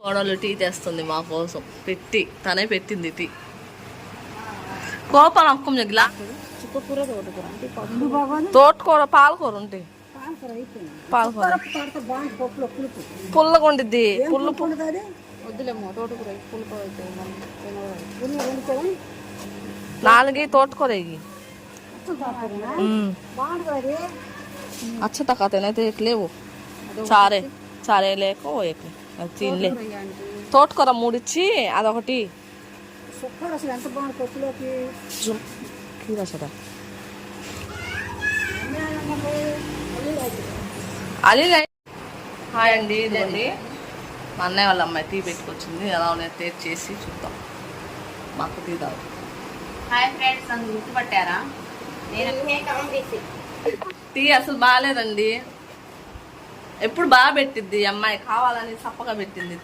కోడలు టీ తెస్తుంది మా కోసం తనే పెట్టింది టీ. కోపాలు అక్కం జగ్లా తోటకూర పాలకూర ఉంటాయి. పాలకూర పుల్లగా ఉండిద్ది. పుల్లు వద్దులేమో తోటకూర పులుపు 4 తోటకూర अच्छा तक ना देख ले वो चारे लेको एक 3 ले తోటకూర 3 ఇచ్చి అదొకటి హాయ్ అండి. ఇదండి మా అన్నయ్య వాళ్ళ అమ్మాయి టీ పెట్టుకొచ్చింది. ఎలా ఉన్నాయి టేస్ట్ చేసి చూద్దాం. మాకు టీ తాగు. హాయ్ ఫ్రెండ్స్, నన్ను గుర్తుపట్టారా? టీ అసలు బాగాలేదండి. ఎప్పుడు బాగా పెట్టిద్ది అమ్మాయి, కావాలని సప్పగా పెట్టింది